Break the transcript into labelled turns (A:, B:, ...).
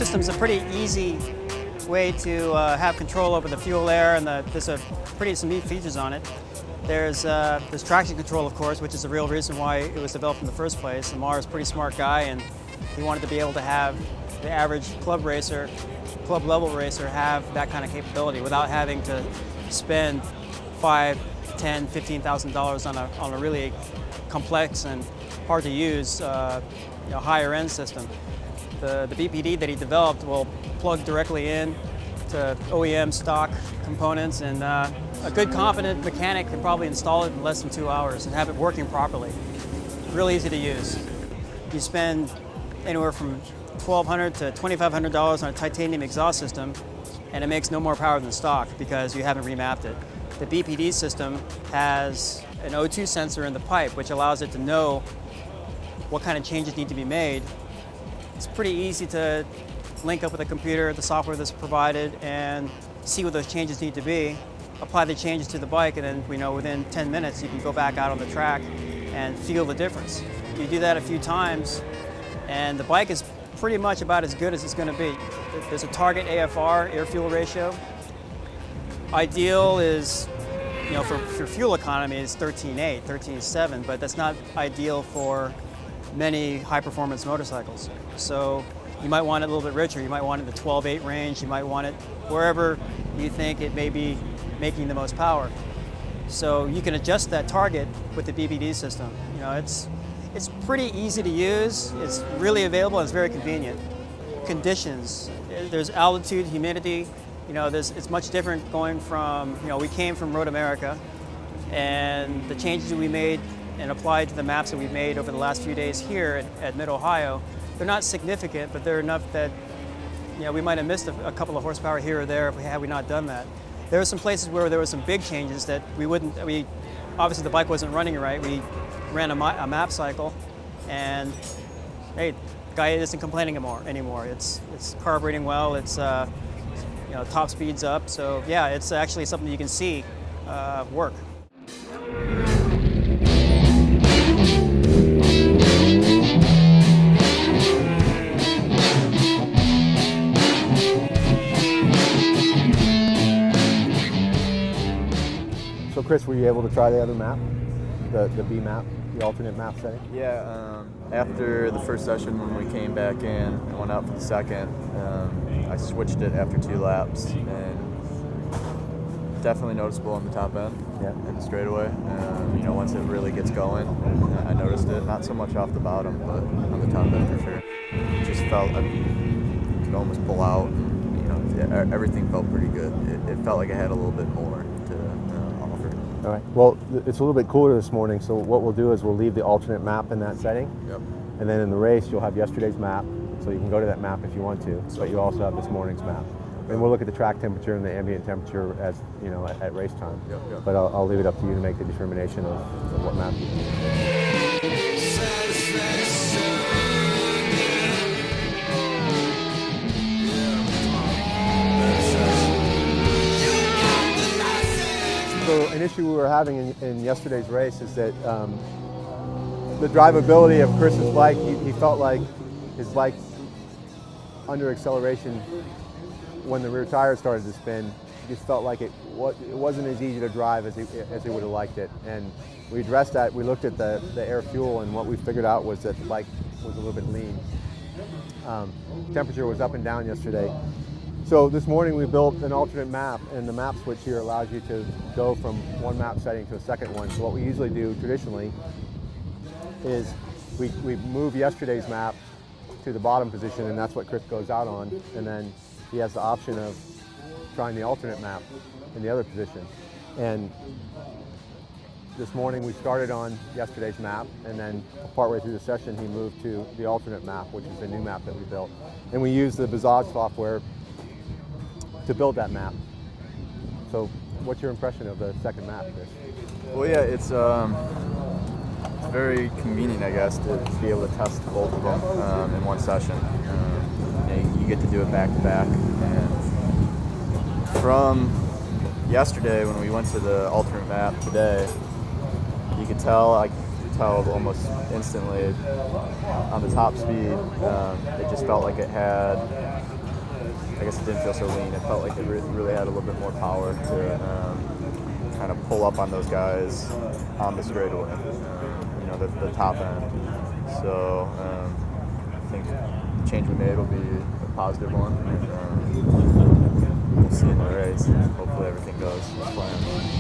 A: system's a pretty easy way to have control over the fuel air, and there's some neat features on it. There's traction control, of course, which is the real reason why it was developed in the first place. Amar is a pretty smart guy, and he wanted to be able to have the average club level racer have that kind of capability without having to spend $5,000, $10,000, $15,000 on a really complex and hard to use higher end system. The BPD that he developed will plug directly in to OEM stock components, and a good competent mechanic can probably install it in less than 2 hours and have it working properly. Really easy to use. You spend anywhere from $1,200 to $2,500 on a titanium exhaust system, and it makes no more power than stock because you haven't remapped it. The BPD system has an O2 sensor in the pipe, which allows it to know what kind of changes need to be made. It's pretty easy to link up with a computer, the software that's provided, and see what those changes need to be, apply the changes to the bike, and then within 10 minutes you can go back out on the track and feel the difference. You do that a few times, and the bike is pretty much about as good as it's going to be. There's a target AFR, air-fuel ratio. Ideal is, for fuel economy is 13.8, 13.7, but that's not ideal for many high-performance motorcycles. So you might want it a little bit richer. You might want it in the 12.8 range. You might want it wherever you think it may be making the most power. So you can adjust that target with the BPD system. It's pretty easy to use. It's really available and it's very convenient. Conditions, there's altitude, humidity. It's much different going from, we came from Road America, and the changes that we made and applied to the maps that we've made over the last few days here at Mid-Ohio, they're not significant, but they're enough that we might have missed a couple of horsepower here or there had we not done that. There were some places where there were some big changes that obviously the bike wasn't running right. We ran a map cycle, and hey, the guy isn't complaining anymore. It's carbureting well. It's top speed's up. So yeah, it's actually something you can see work.
B: So Chris, were you able to try the other map, the B map, the alternate map setting?
C: Yeah, after the first session when we came back in and went out for the second, I switched it after 2 laps, and definitely noticeable on the top end in the straightaway. Once it really gets going, I noticed it, not so much off the bottom, but on the top end for sure. It just felt, you could almost pull out, and, everything felt pretty good. It felt like I had a little bit more to offer.
B: All right, well, it's a little bit cooler this morning, so what we'll do is we'll leave the alternate map in that setting.
C: Yep.
B: And then in the race, you'll have yesterday's map, so you can go to that map if you want to, but you also have this morning's map. And we'll look at the track temperature and the ambient temperature as at race time.
C: Yep.
B: But I'll leave it up to you to make the determination of what map you use. So an issue we were having in yesterday's race is that the drivability of Chris's bike, he felt like his bike under acceleration, when the rear tires started to spin, he just felt like it wasn't as easy to drive as he would have liked it. And we addressed that. We looked at the air fuel, and what we figured out was that the bike was a little bit lean. Temperature was up and down yesterday. So this morning we built an alternate map, and the map switch here allows you to go from one map setting to a second one. So what we usually do traditionally is we move yesterday's map to the bottom position, and that's what Chris goes out on, and then he has the option of trying the alternate map in the other position. And this morning we started on yesterday's map, and then partway through the session he moved to the alternate map, which is the new map that we built. And we used the Bazzaz software to build that map. So what's your impression of the second map, Chris?
C: Well, yeah, it's very convenient, I guess, to be able to test both of them in one session. You get to do it back to back. And from yesterday, when we went to the alternate map today, you could tell, I could tell almost instantly on the top speed, it just felt like it had I guess it didn't feel so lean. It felt like it really had a little bit more power to kind of pull up on those guys on the straightaway, you know, the top end. So I think the change we made will be a positive one. And, we'll see in the race. Hopefully everything goes as planned.